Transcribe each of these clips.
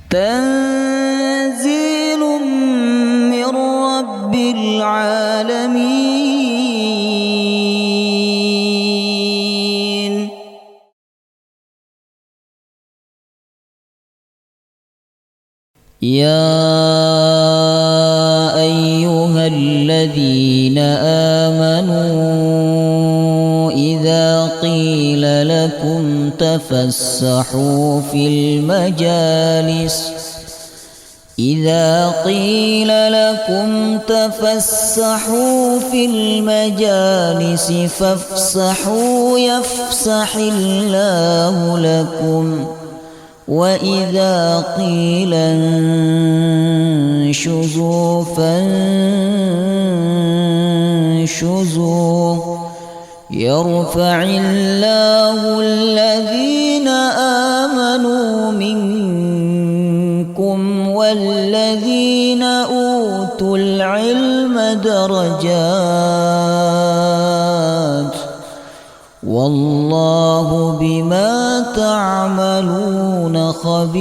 تنزيل من رب العالمين. يا أيها الذين آمنوا إذا قيل لكم تفسحوا في المجالس فافسحوا يفسح الله لكم، وإذا قيل انشزوا فانشزوا يرفع الله الذين آمنوا منكم والذين أوتوا العلم درجات، والله بما تعملون خبير.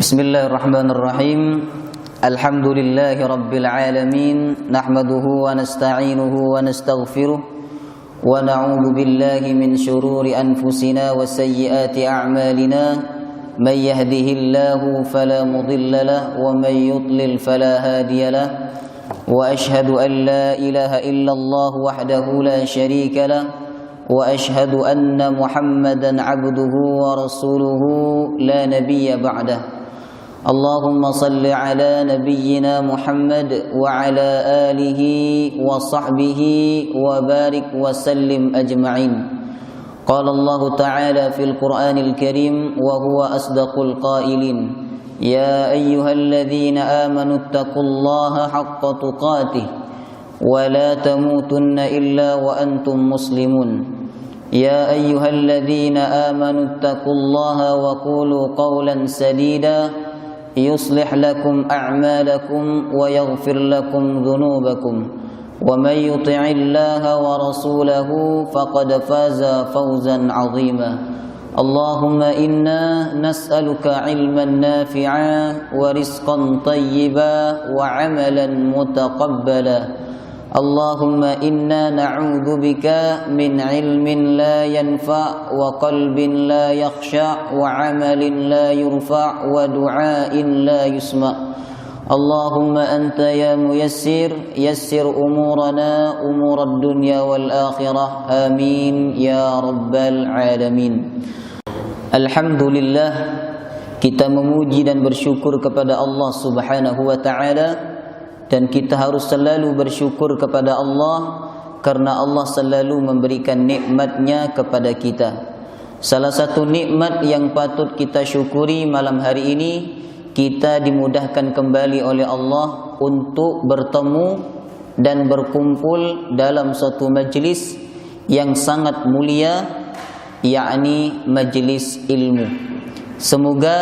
بسم الله الرحمن الرحيم. الحمد لله رب العالمين، نحمده ونستعينه ونستغفره ونعوذ بالله من شرور أنفسنا وسيئات أعمالنا، من يهده الله فلا مضل له ومن يضلل فلا هادي له، وأشهد أن لا إله إلا الله وحده لا شريك له، وأشهد أن محمدا عبده ورسوله لا نبي بعده. اللهم صل على نبينا محمد وعلى آله وصحبه وبارك وسلم أجمعين. قال الله تعالى في القرآن الكريم وهو أصدق القائلين: يا أيها الذين آمنوا اتقوا الله حق تقاته ولا تموتن إلا وأنتم مسلمون. يا أيها الذين آمنوا اتقوا الله وقولوا قولا سديدا يصلح لكم أعمالكم ويغفر لكم ذنوبكم، ومن يطع الله ورسوله فقد فاز فوزا عظيما. اللهم إنا نسألك علما نافعا ورزقا طيبا وعملا متقبلا. اللهم إنا نعوذ بك من علم لا ينفع وقلب لا يخشع وعمل لا يرفع ودعاء لا يسمع. اللهم أنت يا ميسر يسر أمورنا أمور الدنيا والآخرة، آمين يا رب العالمين. Alhamdulillah, kita memuji dan bersyukur kepada Allah Subhanahu wa ta'ala, dan kita harus selalu bersyukur kepada Allah karena Allah selalu memberikan nikmatnya kepada kita. Salah satu nikmat yang patut kita syukuri malam hari ini, kita dimudahkan kembali oleh Allah untuk bertemu dan berkumpul dalam suatu majlis yang sangat mulia, yakni majlis ilmu. Semoga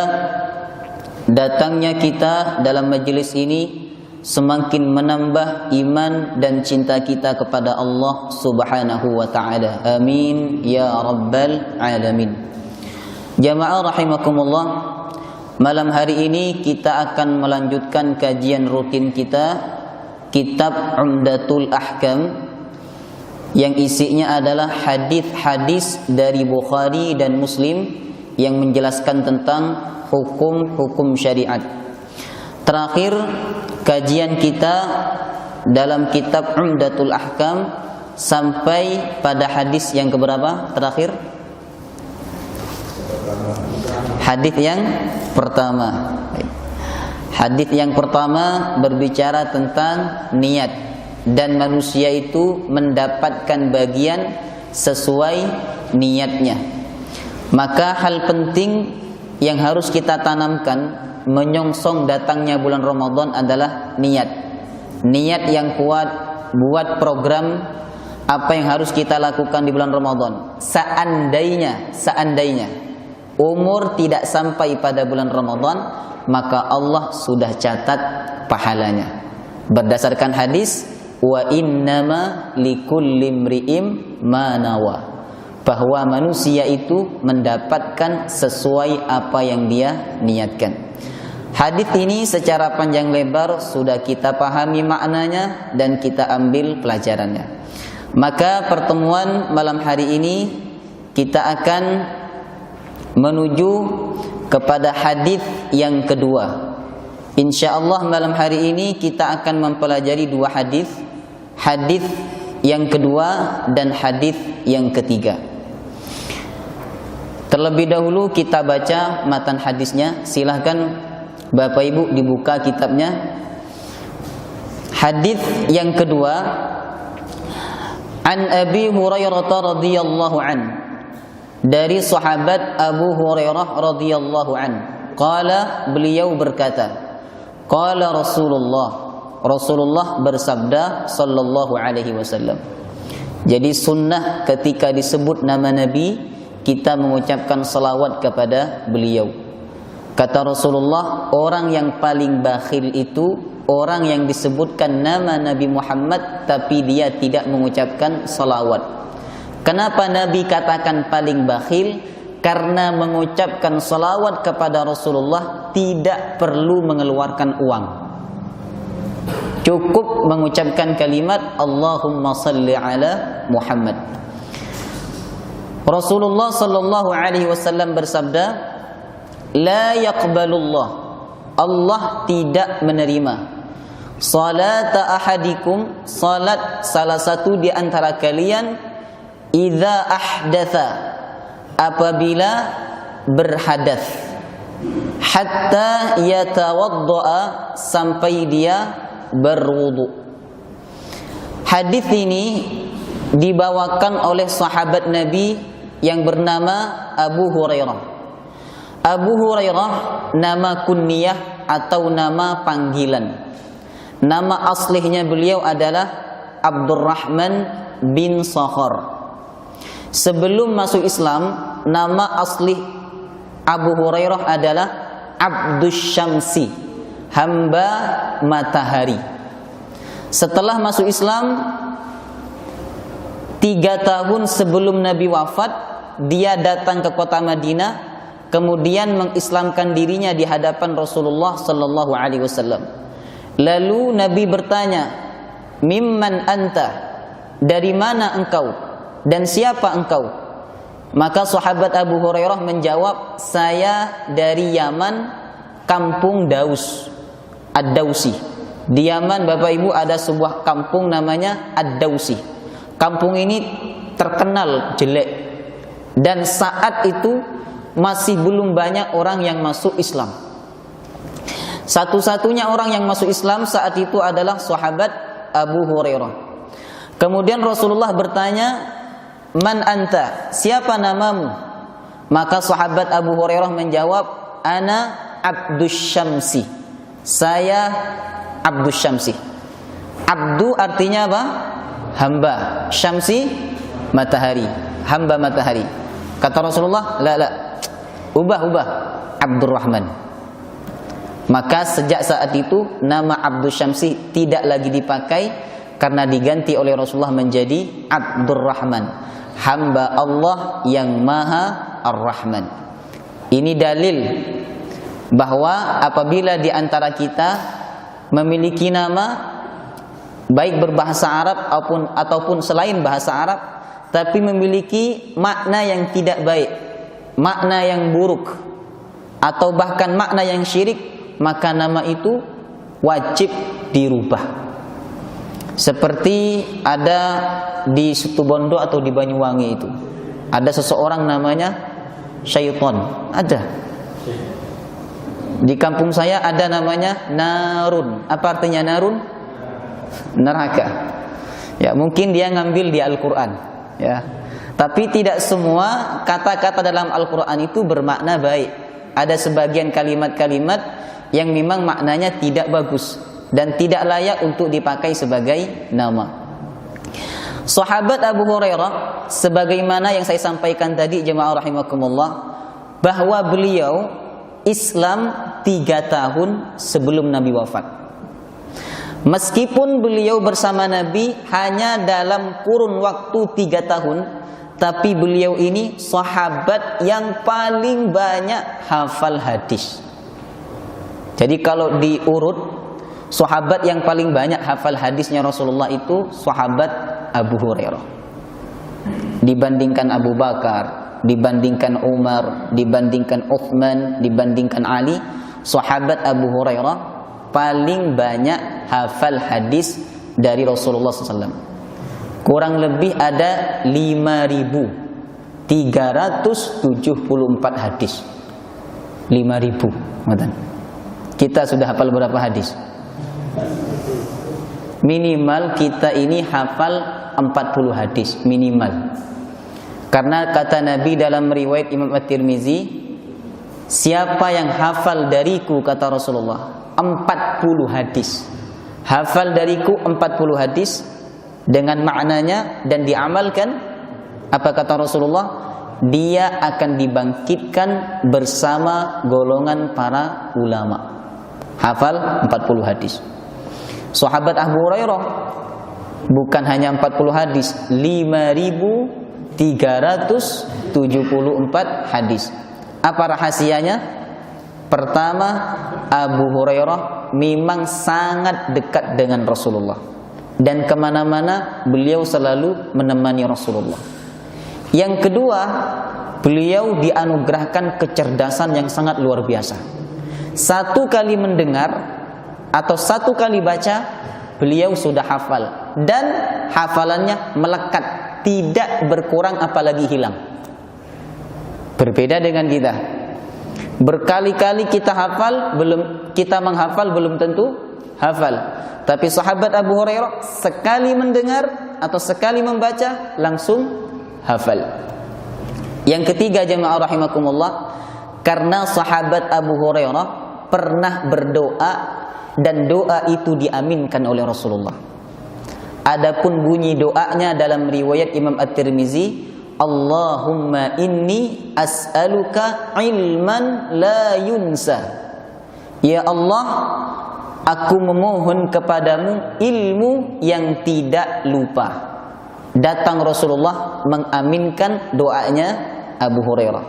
datangnya kita dalam majlis ini semakin menambah iman dan cinta kita kepada Allah Subhanahu wa ta'ala. Amin ya rabbal alamin. Jamaah rahimakumullah, malam hari ini kita akan melanjutkan kajian rutin kita, kitab Umdatul Ahkam, yang isinya adalah hadis-hadis dari Bukhari dan Muslim yang menjelaskan tentang hukum-hukum syariat. Terakhir kajian kita dalam kitab Umdatul Ahkam sampai pada hadis yang keberapa terakhir? Hadis yang pertama. Hadis yang pertama berbicara tentang niat, dan manusia itu mendapatkan bagian sesuai niatnya. Maka hal penting yang harus kita tanamkan menyongsong datangnya bulan Ramadan adalah niat. Niat yang kuat buat program apa yang harus kita lakukan di bulan Ramadan. Seandainya umur tidak sampai pada bulan Ramadan, maka Allah sudah catat pahalanya. Berdasarkan hadis wa innama likulli imri'in ma nawa, bahwa manusia itu mendapatkan sesuai apa yang dia niatkan. Hadis ini secara panjang lebar sudah kita pahami maknanya dan kita ambil pelajarannya. Maka pertemuan malam hari ini kita akan menuju kepada hadis yang kedua. Insyaallah malam hari ini kita akan mempelajari dua hadis, hadis yang kedua dan hadis yang ketiga. Terlebih dahulu kita baca matan hadisnya. Silahkan Bapak Ibu dibuka kitabnya. Hadis yang kedua, an Abi Hurairah radhiyallahu an, dari sahabat Abu Hurairah radhiyallahu an, qala, beliau berkata, qala Rasulullah bersabda sallallahu alaihi wasallam. Jadi sunnah ketika disebut nama Nabi kita mengucapkan salawat kepada beliau. Kata Rasulullah, orang yang paling bakhil itu orang yang disebutkan nama Nabi Muhammad tapi dia tidak mengucapkan salawat. Kenapa Nabi katakan paling bakhil? Karena mengucapkan salawat kepada Rasulullah tidak perlu mengeluarkan uang. Cukup mengucapkan kalimat Allahumma salli ala Muhammad. Rasulullah sallallahu alaihi wasallam bersabda, la yaqbalullah, Allah tidak menerima salata ahadikum, salat salah satu di antara kalian, idza ahdatha, apabila berhadas, hatta yatawaddaa, sampai dia berwudu. Hadis ini dibawakan oleh sahabat Nabi yang bernama Abu Hurairah. Abu Hurairah nama kunyah atau nama panggilan. Nama aslihnya beliau adalah Abdurrahman bin Sakhar. Sebelum masuk Islam, nama asli Abu Hurairah adalah Abdus Syamsi, hamba matahari. Setelah masuk Islam, 3 tahun sebelum Nabi wafat, dia datang ke kota Madinah, kemudian mengislamkan dirinya di hadapan Rasulullah sallallahu alaihi wasallam. Lalu Nabi bertanya, "Mimman anta?" Dari mana engkau? Dan siapa engkau? Maka sahabat Abu Hurairah menjawab, saya dari Yaman, kampung Daus, Ad-Dausi. Di Yaman Bapak Ibu ada sebuah kampung namanya Ad-Dausi. Kampung ini terkenal jelek, dan saat itu masih belum banyak orang yang masuk Islam. Satu-satunya orang yang masuk Islam saat itu adalah sahabat Abu Hurairah. Kemudian Rasulullah bertanya, man anta, siapa namamu? Maka sahabat Abu Hurairah menjawab, ana Abdus Syamsi, saya Abdus Syamsi. Abdu artinya apa? Hamba. Syamsi matahari, hamba matahari. Kata Rasulullah, la, ubah Abdurrahman. Maka sejak saat itu nama Abdus Syamsi tidak lagi dipakai, karena diganti oleh Rasulullah menjadi Abdurrahman, hamba Allah yang Maha Ar-Rahman. Ini dalil bahwa apabila di antara kita memiliki nama baik berbahasa Arab ataupun selain bahasa Arab, tapi memiliki makna yang tidak baik, makna yang buruk, atau bahkan makna yang syirik, maka nama itu wajib dirubah. Seperti ada di Situbondo atau di Banyuwangi itu, ada seseorang namanya Syaiton, ada. Di kampung saya ada namanya Narun. Apa artinya Narun? Neraka. Ya, mungkin dia ngambil di Al-Quran, ya. Tapi tidak semua kata-kata dalam Al-Quran itu bermakna baik. Ada sebagian kalimat-kalimat yang memang maknanya tidak bagus dan tidak layak untuk dipakai sebagai nama. Sahabat Abu Hurairah, sebagaimana yang saya sampaikan tadi jemaah rahimakumullah, bahwa beliau Islam 3 tahun sebelum Nabi wafat. Meskipun beliau bersama Nabi hanya dalam kurun waktu 3 tahun, tapi beliau ini sahabat yang paling banyak hafal hadis. Jadi kalau diurut, sahabat yang paling banyak hafal hadisnya Rasulullah itu sahabat Abu Hurairah. Dibandingkan Abu Bakar, dibandingkan Umar, dibandingkan Uthman, dibandingkan Ali, sahabat Abu Hurairah paling banyak hafal hadis dari Rasulullah SAW. Kurang lebih ada 5.374 hadis. 5.000. Kita sudah hafal berapa hadis? Minimal kita ini hafal 40 hadis minimal. Karena kata Nabi dalam riwayat Imam At-Tirmizi, siapa yang hafal dariku, kata Rasulullah, 40 hadis. Hafal dariku 40 hadis dengan maknanya dan diamalkan, apa kata Rasulullah? Dia akan dibangkitkan bersama golongan para ulama. Hafal 40 hadis. Sahabat Abu Hurairah bukan hanya 40 hadis, 5.374 hadis. Apa rahasianya? Pertama, Abu Hurairah memang sangat dekat dengan Rasulullah, dan kemana-mana beliau selalu menemani Rasulullah. Yang kedua, beliau dianugerahkan kecerdasan yang sangat luar biasa. Satu kali mendengar atau satu kali baca, beliau sudah hafal, dan hafalannya melekat, tidak berkurang apalagi hilang. Berbeda dengan kita. Berkali-kali kita hafal, kita menghafal belum tentu hafal. Tapi sahabat Abu Hurairah sekali mendengar atau sekali membaca langsung hafal. Yang ketiga, jemaah rahimakumullah, karena sahabat Abu Hurairah pernah berdoa dan doa itu diaminkan oleh Rasulullah. Adapun bunyi doanya dalam riwayat Imam At-Tirmizi, Allahumma inni as'aluka ilman la yunsa. Ya Allah, aku memohon kepadamu ilmu yang tidak lupa. Datang Rasulullah mengaminkan doanya Abu Hurairah.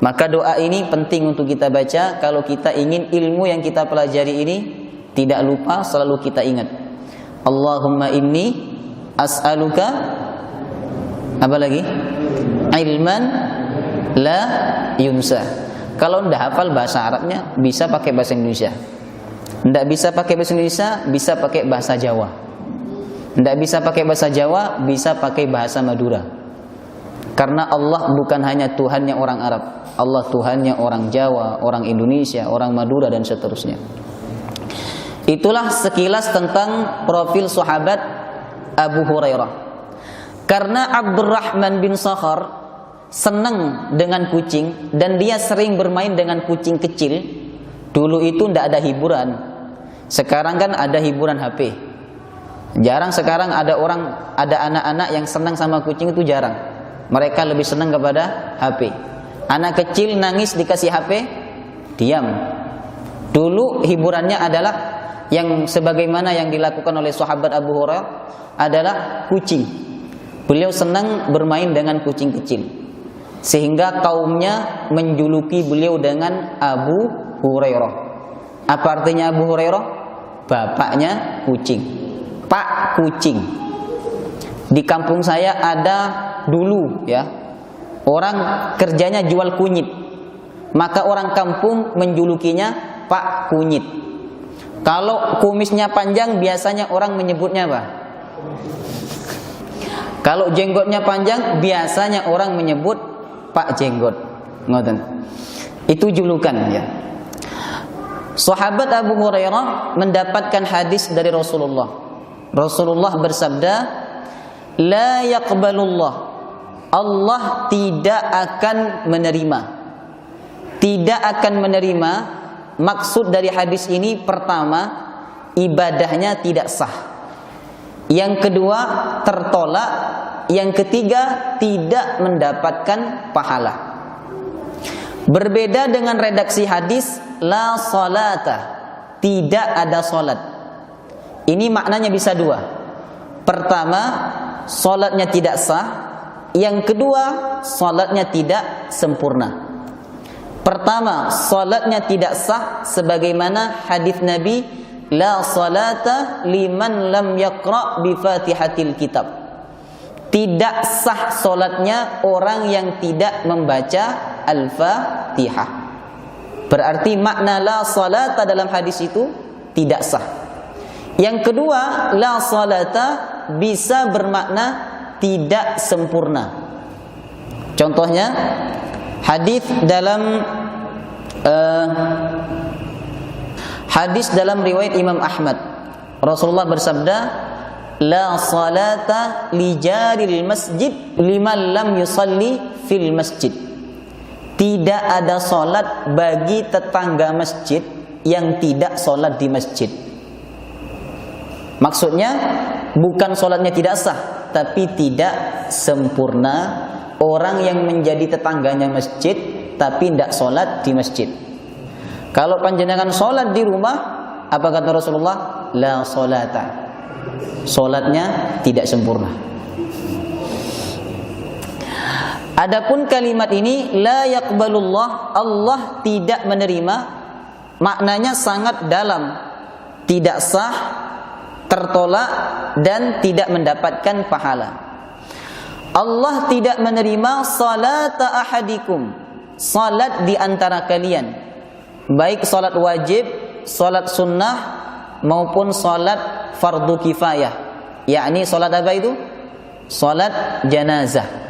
Maka doa ini penting untuk kita baca kalau kita ingin ilmu yang kita pelajari ini tidak lupa, selalu kita ingat. Allahumma inni as'aluka, apa lagi? Ilman la yunsa. Kalau tidak hafal bahasa Arabnya, bisa pakai bahasa Indonesia. Tidak bisa pakai bahasa Indonesia, bisa pakai bahasa Jawa. Tidak bisa pakai bahasa Jawa, bisa pakai bahasa Madura. Karena Allah bukan hanya Tuhannya orang Arab, Allah Tuhannya orang Jawa, orang Indonesia, orang Madura, dan seterusnya. Itulah sekilas tentang profil sahabat Abu Hurairah. Karena Abdurrahman bin Sakhar senang dengan kucing dan dia sering bermain dengan kucing kecil. Dulu itu tidak ada hiburan. Sekarang kan ada hiburan HP. Jarang sekarang ada anak-anak yang senang sama kucing, itu jarang. Mereka lebih senang kepada HP. Anak kecil nangis dikasih HP, diam. Dulu hiburannya adalah yang sebagaimana yang dilakukan oleh sahabat Abu Hurairah adalah kucing. Beliau senang bermain dengan kucing kecil, sehingga kaumnya menjuluki beliau dengan Abu Hurairah. Apa artinya Abu Hurairah? Bapaknya kucing, Pak Kucing. Di kampung saya ada dulu ya, orang kerjanya jual kunyit, maka orang kampung menjulukinya Pak Kunyit. Kalau kumisnya panjang biasanya orang menyebutnya apa? Kalau jenggotnya panjang biasanya orang menyebut Pak Jenggot. Ngoten. Itu julukan ya. Sahabat Abu Hurairah mendapatkan hadis dari Rasulullah. Rasulullah bersabda, "La yaqbalullah." Allah tidak akan menerima. Tidak akan menerima. Maksud dari hadis ini, pertama, ibadahnya tidak sah. Yang kedua, tertolak. Yang ketiga, tidak mendapatkan pahala. Berbeda dengan redaksi hadis, la salata, tidak ada salat. Ini maknanya bisa dua. Pertama, salatnya tidak sah. Yang kedua, salatnya tidak sempurna. Pertama, salatnya tidak sah sebagaimana hadis Nabi, la salata liman lam yaqra bi Fatihatil kitab. Tidak sah salatnya orang yang tidak membaca Al-Fatihah. Berarti makna la salata dalam hadis itu tidak sah. Yang kedua, la salata bisa bermakna tidak sempurna. Contohnya hadis dalam riwayat Imam Ahmad, Rasulullah bersabda, la salata li jaril masjid liman lam yusalli fil masjid. Tidak ada salat bagi tetangga masjid yang tidak salat di masjid. Maksudnya bukan salatnya tidak sah, tapi tidak sempurna. Orang yang menjadi tetangganya masjid tapi tidak salat di masjid. Kalau panjenengan salat di rumah, apa kata Rasulullah? La salata. Salatnya tidak sempurna. Adapun kalimat ini la yaqbalullah, Allah tidak menerima, maknanya sangat dalam. Tidak sah, tertolak dan tidak mendapatkan pahala. Allah tidak menerima salata ahadikum, salat di antara kalian, baik salat wajib, salat sunnah maupun salat fardu kifayah. Yakni salat apa itu? Salat janazah.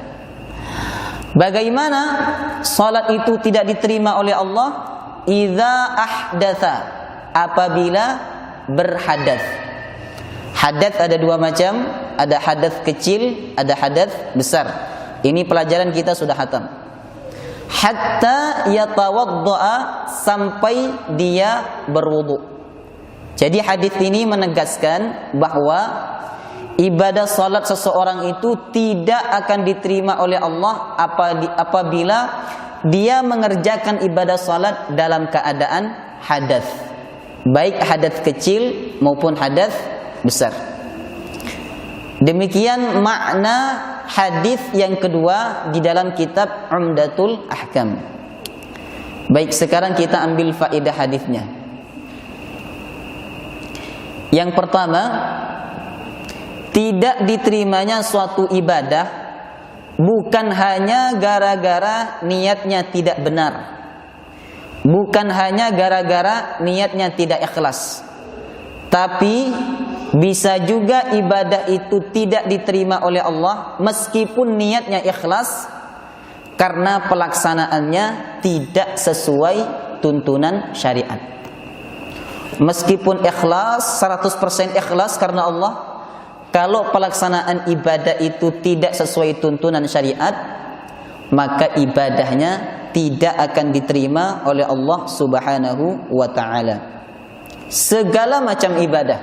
Bagaimana salat itu tidak diterima oleh Allah? Idza ahdatsa, apabila berhadas. Hadas ada dua macam, ada hadas kecil, ada hadas besar. Ini pelajaran kita sudah khatam. Hatta yatawaddaa, sampai dia berwudu. Jadi hadis ini menegaskan bahwa ibadah salat seseorang itu tidak akan diterima oleh Allah apabila dia mengerjakan ibadah salat dalam keadaan hadas, baik hadas kecil maupun hadas besar. Demikian makna hadis yang kedua di dalam kitab Umdatul Ahkam. Baik, sekarang kita ambil faedah hadisnya. Yang pertama, tidak diterimanya suatu ibadah bukan hanya gara-gara niatnya tidak benar, bukan hanya gara-gara niatnya tidak ikhlas, tapi bisa juga ibadah itu tidak diterima oleh Allah meskipun niatnya ikhlas karena pelaksanaannya tidak sesuai tuntunan syariat. Meskipun ikhlas, 100% ikhlas karena Allah, kalau pelaksanaan ibadah itu tidak sesuai tuntunan syariat, maka ibadahnya tidak akan diterima oleh Allah Subhanahu wa ta'ala. Segala macam ibadah,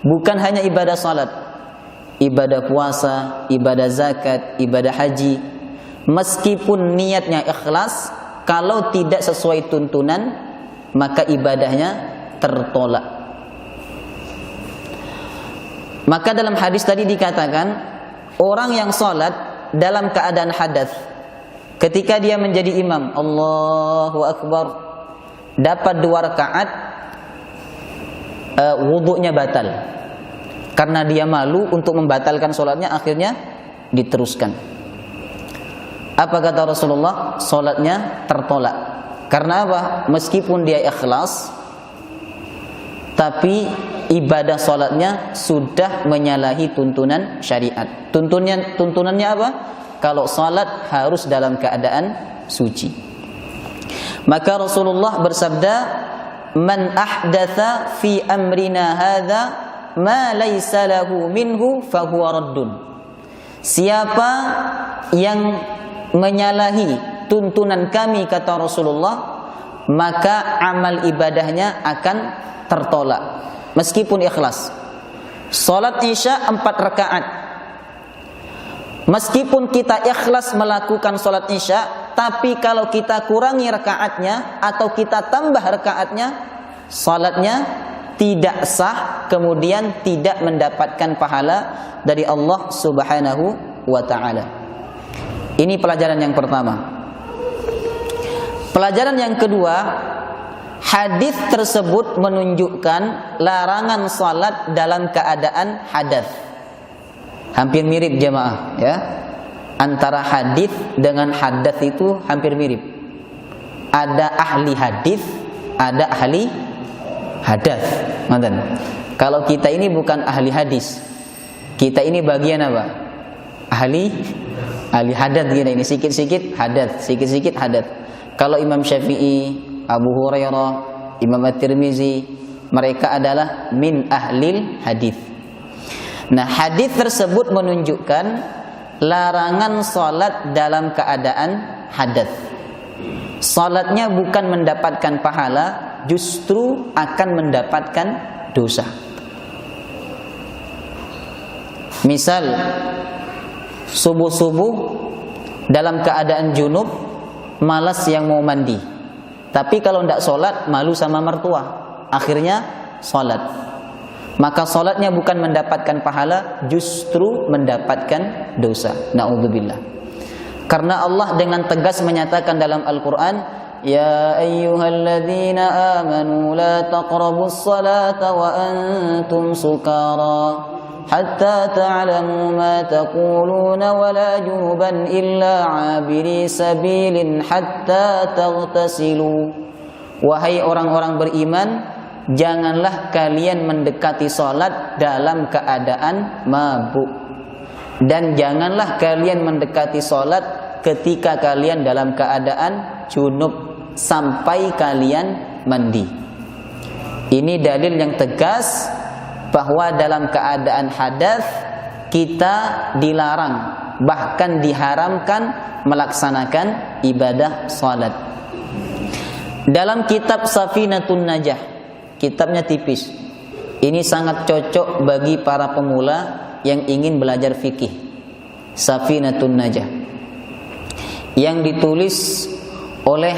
bukan hanya ibadah salat, ibadah puasa, ibadah zakat, ibadah haji, meskipun niatnya ikhlas, kalau tidak sesuai tuntunan, maka ibadahnya tertolak. Maka dalam hadis tadi dikatakan, orang yang salat dalam keadaan hadas, ketika dia menjadi imam, Allahu Akbar, dapat 2 rakaat, wudunya batal. Karena dia malu untuk membatalkan salatnya, akhirnya diteruskan. Apa kata Rasulullah? Salatnya tertolak. Karena apa? Meskipun dia ikhlas, tapi ibadah salatnya sudah menyalahi tuntunan syariat. Tuntunannya apa? Kalau salat harus dalam keadaan suci. Maka Rasulullah bersabda, "Man ahdatsa fi amrina hadza ma laysa lahu minhu fahuwa raddun." Siapa yang menyalahi tuntunan kami, kata Rasulullah, maka amal ibadahnya akan tertolak meskipun ikhlas. Salat Isya 4 rakaat, meskipun kita ikhlas melakukan salat Isya, tapi kalau kita kurangi rakaatnya atau kita tambah rakaatnya, salatnya tidak sah, kemudian tidak mendapatkan pahala dari Allah Subhanahu wa ta'ala. Ini pelajaran yang pertama. Pelajaran yang kedua, hadis tersebut menunjukkan larangan salat dalam keadaan hadas. Hampir mirip jemaah, ya. Antara hadis dengan hadas itu hampir mirip. Ada ahli hadis, ada ahli hadas. Mantan. Kalau kita ini bukan ahli hadis, kita ini bagian apa? Ahli hadas gini. Ini sikit-sikit hadas, sikit-sikit hadas. Kalau Imam Syafi'i, Abu Hurairah, Imam At-Tirmizi, mereka adalah min ahlil hadis. Nah, hadis tersebut menunjukkan larangan salat dalam keadaan hadas. Salatnya bukan mendapatkan pahala, justru akan mendapatkan dosa. Misal subuh-subuh dalam keadaan junub, malas yang mau mandi. Tapi kalau tidak sholat, malu sama mertua, akhirnya sholat. Maka sholatnya bukan mendapatkan pahala, justru mendapatkan dosa. Na'udzubillah. Karena Allah dengan tegas menyatakan dalam Al-Quran, Ya ayyuhalladzina amanu la taqrabus salata wa antum sukara hatta ta'lamu ma taquluna wa la junuban illa 'abiri sabilin hatta taghtasilu. Wahai orang-orang beriman, janganlah kalian mendekati salat dalam keadaan mabuk, dan janganlah kalian mendekati salat ketika kalian dalam keadaan junub sampai kalian mandi. Ini dalil yang tegas bahwa dalam keadaan hadas kita dilarang, bahkan diharamkan melaksanakan ibadah salat. Dalam kitab Safinatun Najah, kitabnya tipis, ini sangat cocok bagi para pemula yang ingin belajar fikih. Safinatun Najah yang ditulis oleh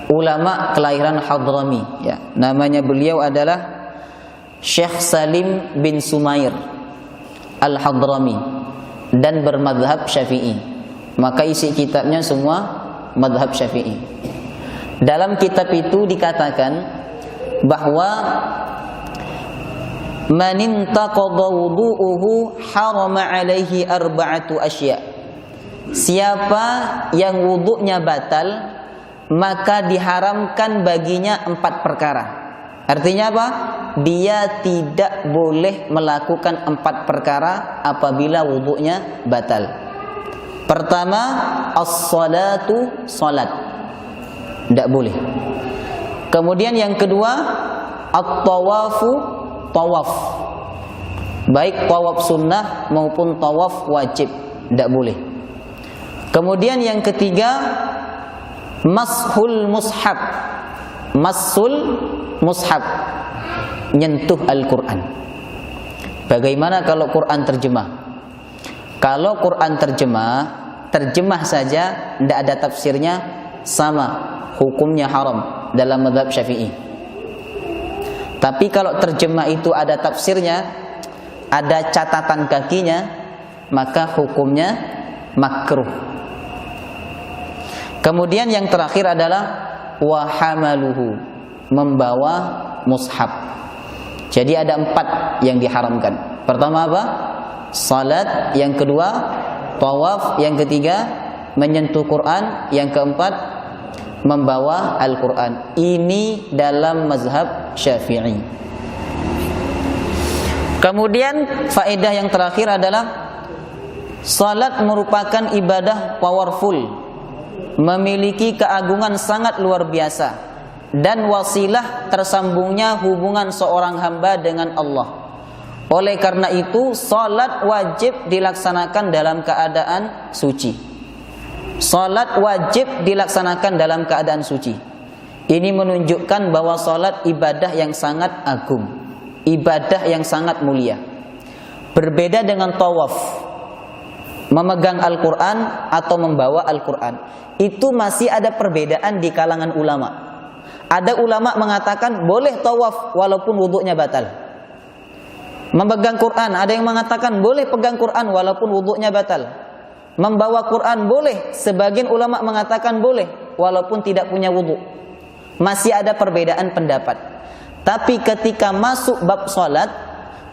ulama kelahiran Hadrami, ya. Namanya beliau adalah Syekh Salim bin Sumair Al-Hadrami dan bermadhab Syafi'i. Maka isi kitabnya semua madhab Syafi'i. Dalam kitab itu dikatakan bahwa man intaqadha wudu'uhu harama alaihi arba'atu asya'. Siapa yang wudu'nya batal, maka diharamkan baginya 4 perkara. Artinya apa? Dia tidak boleh melakukan 4 perkara apabila wudu'nya batal. Pertama, as-salatu, salat. Tidak boleh. Kemudian yang kedua, at-tawafu, tawaf. Baik tawaf sunnah maupun tawaf wajib, tidak boleh. Kemudian yang ketiga, mashul mushaf. Masul mushaf, nyentuh Al-Quran. Bagaimana kalau Quran terjemah? Kalau Quran terjemah saja, tidak ada tafsirnya, sama, hukumnya haram dalam mazhab Syafi'i. Tapi kalau terjemah itu ada tafsirnya, ada catatan kakinya, maka hukumnya makruh. Kemudian yang terakhir adalah wahamaluhu, membawa mushaf. Jadi ada 4 yang diharamkan. Pertama apa? Salat. Yang kedua tawaf. Yang ketiga menyentuh Quran. Yang keempat membawa Al-Quran. Ini dalam mazhab Syafi'i. Kemudian faedah yang terakhir adalah salat merupakan ibadah powerful, memiliki keagungan sangat luar biasa, dan wasilah tersambungnya hubungan seorang hamba dengan Allah. Oleh karena itu, salat wajib dilaksanakan dalam keadaan suci. Salat wajib dilaksanakan dalam keadaan suci. Ini menunjukkan bahwa salat ibadah yang sangat agung, ibadah yang sangat mulia. Berbeda dengan tawaf, memegang Al-Quran atau membawa Al-Quran. Itu masih ada perbedaan di kalangan ulama. Ada ulama mengatakan boleh tawaf walaupun wudhunya batal. Memegang Quran, ada yang mengatakan boleh pegang Quran walaupun wudhunya batal. Membawa Quran boleh, sebagian ulama mengatakan boleh walaupun tidak punya wudhu. Masih ada perbedaan pendapat. Tapi ketika masuk bab salat,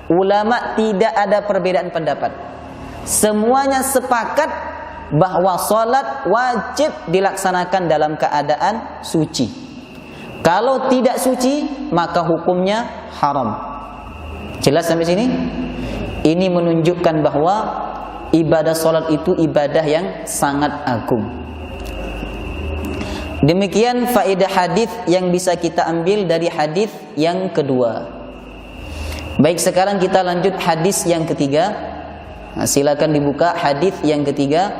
ulama tidak ada perbedaan pendapat. Semuanya sepakat bahwa salat wajib dilaksanakan dalam keadaan suci. Kalau tidak suci, maka hukumnya haram. Jelas sampai sini? Ini menunjukkan bahwa ibadah salat itu ibadah yang sangat agung. Demikian faedah hadis yang bisa kita ambil dari hadis yang kedua. Baik, sekarang kita lanjut hadis yang ketiga. Nah, silakan dibuka hadis yang ketiga.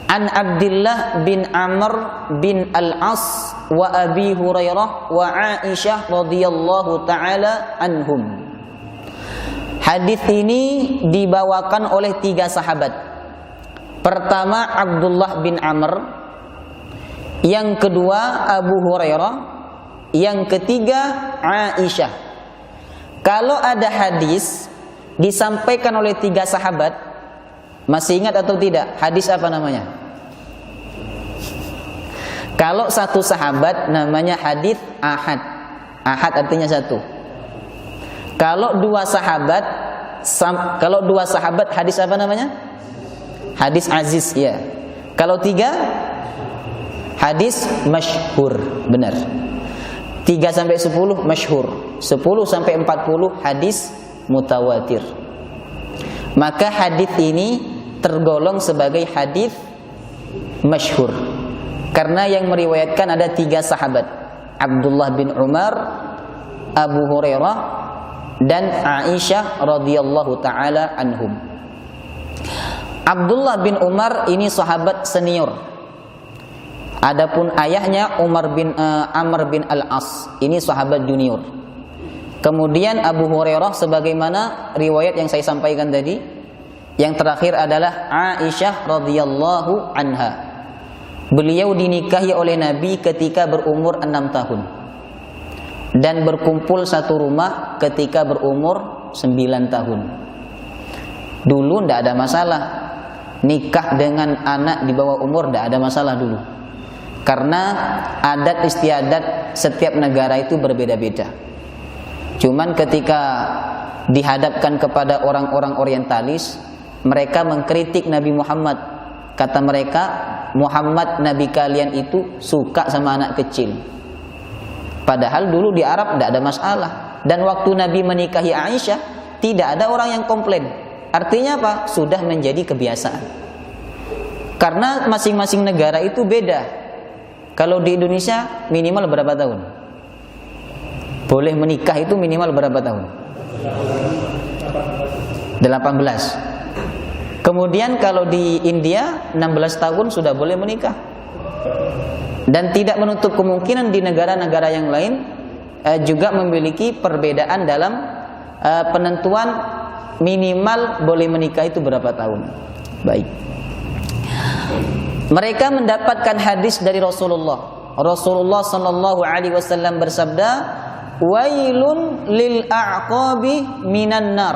An Abdullah bin Amr bin Al-As wa Abi Hurairah wa Aisyah radhiyallahu taala anhum. Hadis ini dibawakan oleh 3 sahabat. Pertama Abdullah bin Amr, yang kedua Abu Hurairah, yang ketiga Aisyah. Kalau ada hadis disampaikan oleh 3 sahabat, masih ingat atau tidak? Hadis apa namanya? Kalau satu sahabat namanya hadis ahad. Ahad artinya satu. Kalau dua sahabat hadis apa namanya? Hadis aziz, ya. Kalau 3 hadis masyhur, benar. 3 sampai 10 masyhur. 10 sampai 40 hadis mutawatir. Maka hadis ini tergolong sebagai hadis masyhur karena yang meriwayatkan ada 3 sahabat, Abdullah bin Umar, Abu Hurairah, dan Aisyah radhiyallahu taala anhum. Abdullah bin Umar ini sahabat senior. Adapun ayahnya Amr bin Al-As, ini sahabat junior. Kemudian Abu Hurairah sebagaimana riwayat yang saya sampaikan tadi. Yang terakhir adalah Aisyah radhiyallahu anha. Beliau dinikahi oleh Nabi ketika berumur 6 tahun. Dan berkumpul satu rumah ketika berumur 9 tahun. Dulu tidak ada masalah. Nikah dengan anak di bawah umur tidak ada masalah dulu. Karena adat istiadat setiap negara itu berbeda-beda. Cuman ketika dihadapkan kepada orang-orang orientalis, mereka mengkritik Nabi Muhammad. Kata mereka, Muhammad Nabi kalian itu suka sama anak kecil. Padahal dulu di Arab tidak ada masalah. Dan waktu Nabi menikahi Aisyah, tidak ada orang yang komplain. Artinya apa? Sudah menjadi kebiasaan. Karena masing-masing negara itu beda. Kalau di Indonesia minimal berapa tahun? Boleh menikah itu minimal berapa tahun? 18. Kemudian kalau di India 16 tahun sudah boleh menikah. Dan tidak menutup kemungkinan di negara-negara yang lain juga memiliki perbedaan dalam penentuan minimal boleh menikah itu berapa tahun. Baik. Mereka mendapatkan hadis dari Rasulullah. Rasulullah sallallahu alaihi wasallam bersabda, "Wailun lil a'qabi minan nar."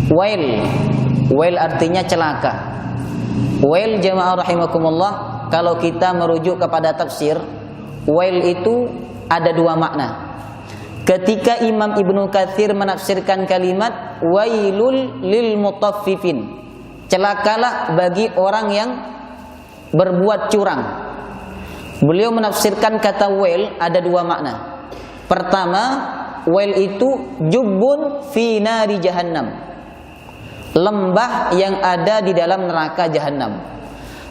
Wail artinya celaka. Wail jamaah rahimakumullah, kalau kita merujuk kepada tafsir, wail itu ada 2 makna. Ketika Imam Ibnu Katsir menafsirkan kalimat wailul lil mutaffifin, celakalah bagi orang yang berbuat curang. Beliau menafsirkan kata wail ada 2 makna. Pertama, wail itu jubbun fi nari jahannam, lembah yang ada di dalam neraka jahanam.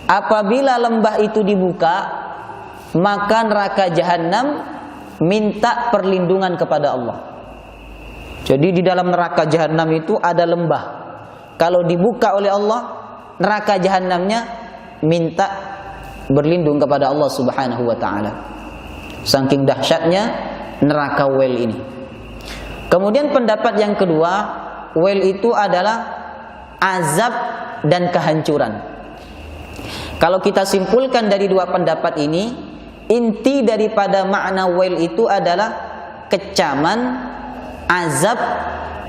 Apabila lembah itu dibuka, maka neraka jahanam minta perlindungan kepada Allah. Jadi di dalam neraka jahanam itu ada lembah. Kalau dibuka oleh Allah, neraka jahanamnya minta berlindung kepada Allah Subhanahu wa taala. Saking dahsyatnya neraka wail ini. Kemudian pendapat yang kedua, wail itu adalah azab dan kehancuran. Kalau kita simpulkan dari 2 pendapat ini inti daripada makna wail itu adalah kecaman, azab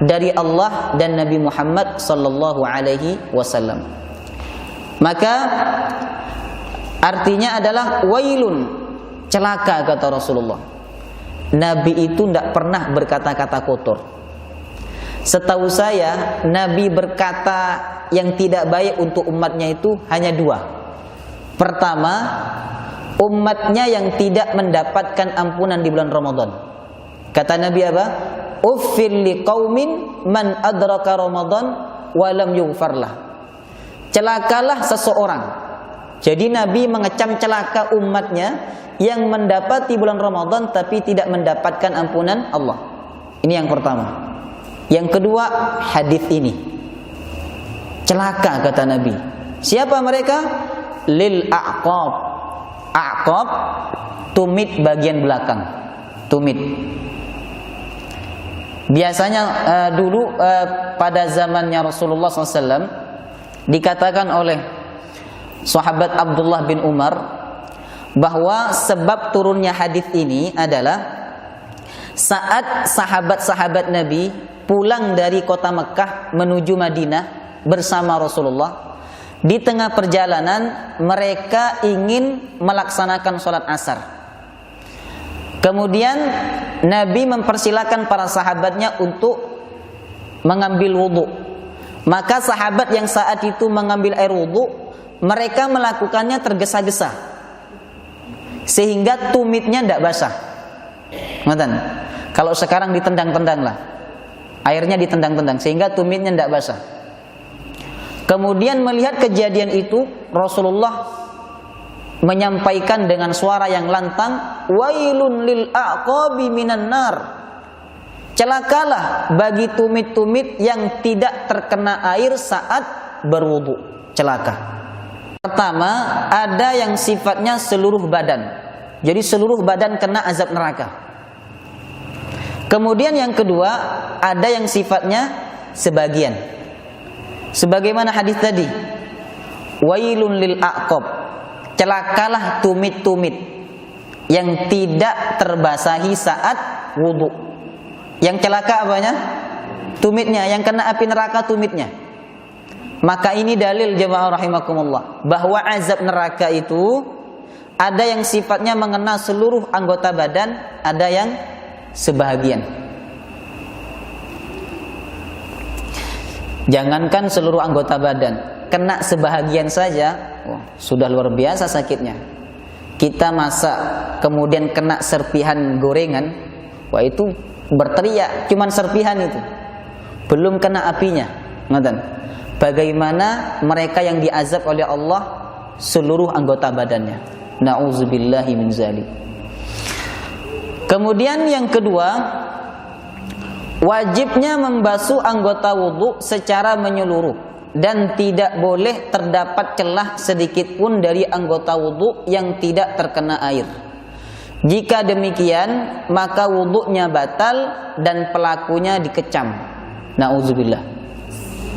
dari Allah dan Nabi Muhammad sallallahu alaihi wasallam. Maka artinya adalah wailun, celaka kata Rasulullah. Nabi itu tidak pernah berkata-kata kotor. Setahu saya Nabi berkata yang tidak baik untuk umatnya itu hanya dua. Pertama, umatnya yang tidak mendapatkan ampunan di bulan Ramadan. Kata Nabi apa? Uffil liqaumin man adraka Ramadan wa lam yughfarlah. Celakalah seseorang. Jadi Nabi mengecam celaka umatnya yang mendapati bulan Ramadan tapi tidak mendapatkan ampunan Allah. Ini yang pertama. Yang kedua, hadis ini. Celaka kata Nabi. Siapa mereka? Lil a'qab. A'qab, tumit bagian belakang. Tumit. Biasanya dulu pada zamannya Rasulullah SAW dikatakan oleh sahabat Abdullah bin Umar bahwa sebab turunnya hadis ini adalah saat sahabat-sahabat Nabi pulang dari kota Mekah menuju Madinah bersama Rasulullah. Di tengah perjalanan mereka ingin melaksanakan sholat asar. Kemudian Nabi mempersilakan para sahabatnya untuk mengambil wudhu. Maka sahabat yang saat itu mengambil air wudhu, mereka melakukannya tergesa-gesa sehingga tumitnya tidak basah. Ngoten. Kalau sekarang ditendang-tendang lah, airnya ditendang-tendang sehingga tumitnya tidak basah. Kemudian melihat kejadian itu, Rasulullah menyampaikan dengan suara yang lantang, wailun lil a'qabi minan nar. Celakalah bagi tumit-tumit yang tidak terkena air saat berwudu. Celaka. Pertama, ada yang sifatnya seluruh badan. Jadi seluruh badan kena azab neraka. Kemudian yang kedua, ada yang sifatnya sebagian. Sebagaimana hadis tadi, wailun lil a'qab. Celakalah tumit-tumit yang tidak terbasahi saat wudu. Yang celaka apanya? Tumitnya, yang kena api neraka tumitnya. Maka ini dalil jemaah rahimakumullah bahwa azab neraka itu ada yang sifatnya mengena seluruh anggota badan, ada yang sebahagian. Jangankan seluruh anggota badan, kena sebahagian saja, sudah luar biasa sakitnya. Kita masak kemudian kena serpihan gorengan, wah itu berteriak, cuman serpihan itu, belum kena apinya. Ngoten. Bagaimana mereka yang diazab oleh Allah seluruh anggota badannya? Nauzubillahi min zalik. Kemudian yang kedua, wajibnya membasuh anggota wudu secara menyeluruh dan tidak boleh terdapat celah sedikit pun dari anggota wudu yang tidak terkena air. Jika demikian, maka wudunya batal dan pelakunya dikecam. Nauzubillah.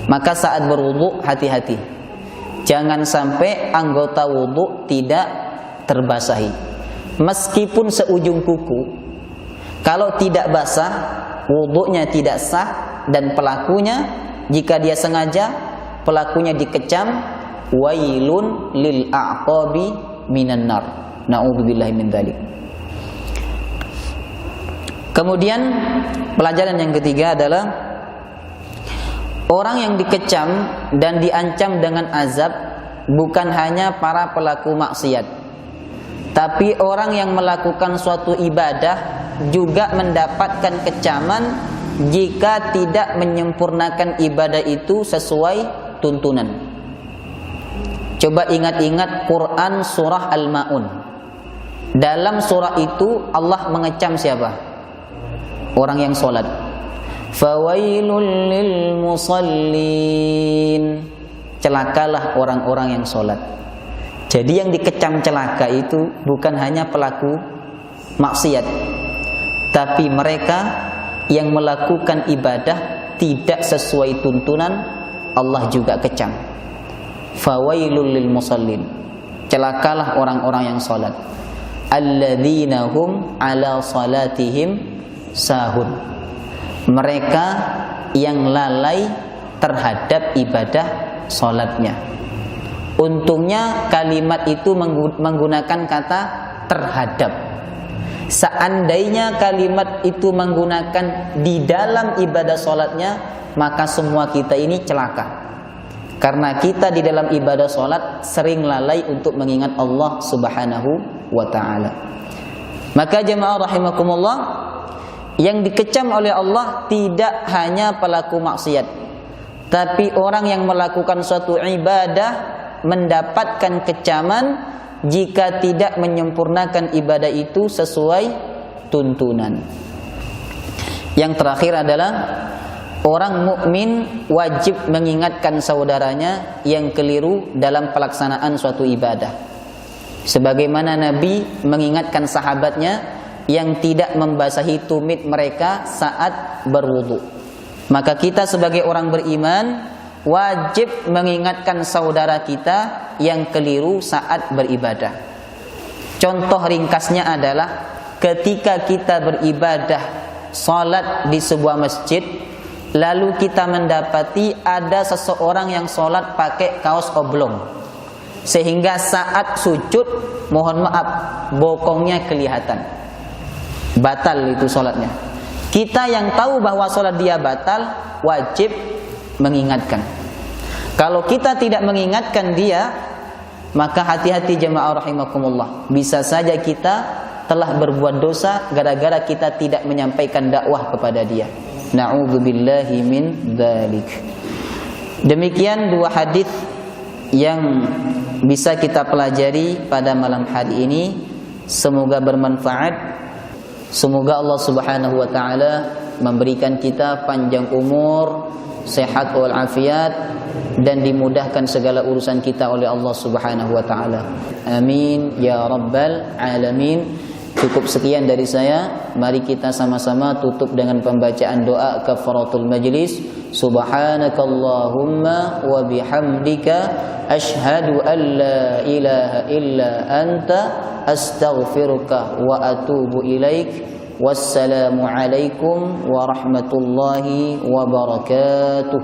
Maka saat berwudu hati-hati. Jangan sampai anggota wudu tidak terbasahi. Meskipun seujung kuku, kalau tidak basah, wudunya tidak sah dan pelakunya jika dia sengaja, pelakunya dikecam. Wailun lil a'qabi minan nar. Na'udzubillahi min dzalik. Kemudian pelajaran yang ketiga adalah orang yang dikecam dan diancam dengan azab bukan hanya para pelaku maksiat, tapi orang yang melakukan suatu ibadah juga mendapatkan kecaman jika tidak menyempurnakan ibadah itu sesuai tuntunan. Coba ingat-ingat Quran surah Al-Ma'un. Dalam surah itu Allah mengecam siapa? Orang yang sholat. Fawailul lil musallin. Celakalah orang-orang yang sholat. Jadi yang dikecam celaka itu bukan hanya pelaku maksiat, tapi mereka yang melakukan ibadah tidak sesuai tuntunan, Allah juga kecam. Fawailul lil musallin. Celakalah orang-orang yang sholat. alladzina hum ala salatihim sahun. Mereka yang lalai terhadap ibadah salatnya. Untungnya kalimat itu menggunakan kata terhadap. Seandainya kalimat itu menggunakan di dalam ibadah salatnya, maka semua kita ini celaka. Karena kita di dalam ibadah salat sering lalai untuk mengingat Allah Subhanahu wa ta'ala. Maka jemaah rahimakumullah, yang dikecam oleh Allah tidak hanya pelaku maksiat, tapi orang yang melakukan suatu ibadah mendapatkan kecaman jika tidak menyempurnakan ibadah itu sesuai tuntunan. Yang terakhir adalah orang mukmin wajib mengingatkan saudaranya yang keliru dalam pelaksanaan suatu ibadah. Sebagaimana Nabi mengingatkan sahabatnya yang tidak membasahi tumit mereka saat berwudu. Maka kita sebagai orang beriman wajib mengingatkan saudara kita yang keliru saat beribadah. Contoh ringkasnya adalah ketika kita beribadah salat di sebuah masjid, lalu kita mendapati ada seseorang yang sholat pakai kaos oblong, sehingga saat sujud, mohon maaf, bokongnya kelihatan. Batal itu sholatnya. Kita yang tahu bahwa sholat dia batal, wajib mengingatkan. Kalau kita tidak mengingatkan dia, maka hati-hati jemaah rahimakumullah. Bisa saja kita telah berbuat dosa gara-gara kita tidak menyampaikan dakwah kepada dia. Na'udzubillahi min dzalik. Demikian dua hadis yang bisa kita pelajari pada malam hari ini. Semoga bermanfaat. Semoga Allah Subhanahu wa taala memberikan kita panjang umur, sehat wal afiat, dan dimudahkan segala urusan kita oleh Allah Subhanahu wa taala. Amin ya rabbal alamin. Cukup sekian dari saya. Mari kita sama-sama tutup dengan pembacaan doa kafaratul majlis. Subhanakallahumma wa bihamdika asyhadu an la ilaha illa anta astaghfiruka wa atubu ilaik. Wassalamu alaikum warahmatullahi wabarakatuh.